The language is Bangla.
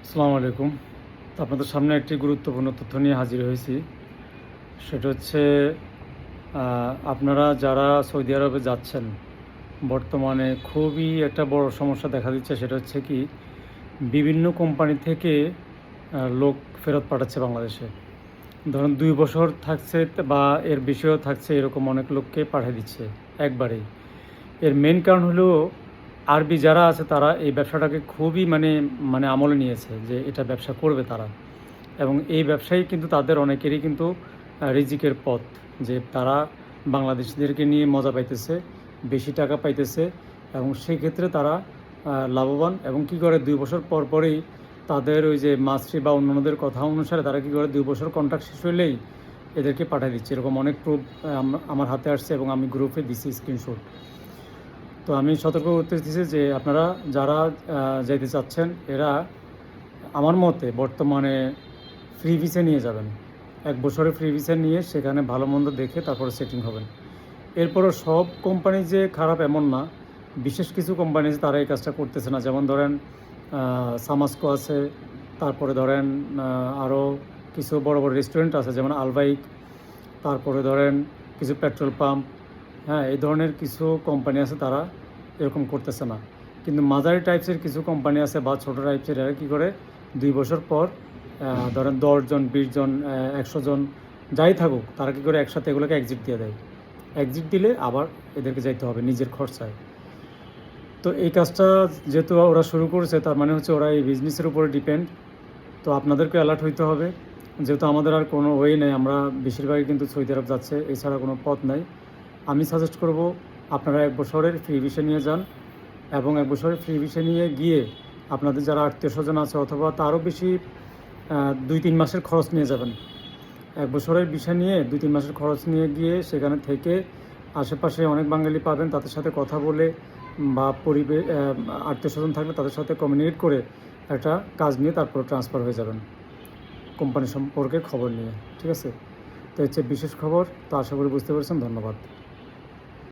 আসসালামু আলাইকুম। তো আপনাদের সামনে একটি গুরুত্বপূর্ণ তথ্য নিয়ে হাজির হয়েছি। সেটা হচ্ছে আপনারা যারা সৌদি আরবে যাচ্ছেন, বর্তমানে খুবই একটা বড় সমস্যা দেখা দিচ্ছে। সেটা হচ্ছে কি, বিভিন্ন কোম্পানি থেকে লোক ফেরত পাঠাচ্ছে বাংলাদেশে। ধরুন ২ বছর থাকছে বা এর বেশিও থাকছে, এরকম অনেক লোককে পাঠিয়ে দিচ্ছে একবারেই। এর মেইন কারণ হলো আরবি যারা আছে তারা এই ব্যবসাটাকে খুবই মানে মানে আমলে নিয়েছে যে এটা ব্যবসা করবে তারা। এবং এই ব্যবসায়ী কিন্তু তাদের অনেকেরই কিন্তু রিজিকের পথ, যে তারা বাংলাদেশিদেরকে নিয়ে মজা পাইতেছে, বেশি টাকা পাইতেছে এবং সেই ক্ষেত্রে তারা লাভবান। এবং কী করে, ২ বছর পর পরেই তাদের ওই যে মাস্ট্রি বা অন্যান্যদের কথা অনুসারে তারা কী করে, 2 বছর কন্ট্রাক্ট শেষ হলেই এদেরকে পাঠিয়ে দিচ্ছে। এরকম অনেক প্রুফ আমার হাতে আসছে এবং আমি গ্রুপে দিছি স্ক্রিনশট। তো আমি সতর্ক করতে দিচ্ছি যে আপনারা যারা যাইতে চাচ্ছেন, এরা আমার মতে বর্তমানে ফ্রি ভিসা নিয়ে যাবেন। 1 বছরের ফ্রি ভিসা নিয়ে সেখানে ভালো মন্দ দেখে তারপরে সেটিং হবেন। এরপরও সব কোম্পানি যে খারাপ এমন না। বিশেষ কিছু কোম্পানি আছে তারা এই কাজটা করতেছে না। যেমন ধরেন সামাসকো আছে, তারপরে ধরেন আরও কিছু বড় বড় রেস্টুরেন্ট আছে যেমন আলবাইক, তারপরে ধরেন কিছু পেট্রোল পাম্প, হ্যাঁ, এই ধরনের কিছু কোম্পানি আছে তারা এরকম করতেছে না। কিন্তু মাঝারি টাইপসের কিছু কোম্পানি আছে বা ছোটো টাইপসের, এরা কী করে 2 বছর পর ধরেন 10 জন 20 জন 100 জন যাই থাকুক, তারা কী করে একসাথে এগুলোকে এক্সিট দিয়ে দেয়। এক্সিট দিলে আবার এদেরকে যাইতে হবে নিজের খরচায়। তো এই কাজটা যেহেতু ওরা শুরু করেছে, তার মানে হচ্ছে ওরা এই বিজনেসের উপরে ডিপেন্ড। তো আপনাদেরকে অ্যালার্ট হইতে হবে, যেহেতু আমাদের আর কোনো ওয়ে নেই, আমরা বেশিরভাগই কিন্তু সৌদি আরব যাচ্ছে, এছাড়া কোনো পথ নাই। আমি সাজেস্ট করব আপনারা 1 বছরের ফ্রি ভিসা নিয়ে যান এবং 1 বছরের ফ্রি ভিসা নিয়ে গিয়ে আপনাদের যারা আত্মীয়স্বজন আছে অথবা তারও বেশি 2-3 মাসের খরচ নিয়ে যাবেন। 1 বছরের ভিসা নিয়ে 2-3 মাসের খরচ নিয়ে গিয়ে সেখানে থেকে আশেপাশে অনেক বাঙালি পাবেন, তাদের সাথে কথা বলে বা আত্মীয়স্বজন থাকলে তাদের সাথে কমিউনিকেট করে একটা কাজ নিয়ে তারপর ট্রান্সফার হয়ে যাবেন কোম্পানি সম্পর্কে খবর নিয়ে। ঠিক আছে? তো হচ্ছে বিশেষ খবর। তো আশা করি বুঝতে পেরেছেন। ধন্যবাদ।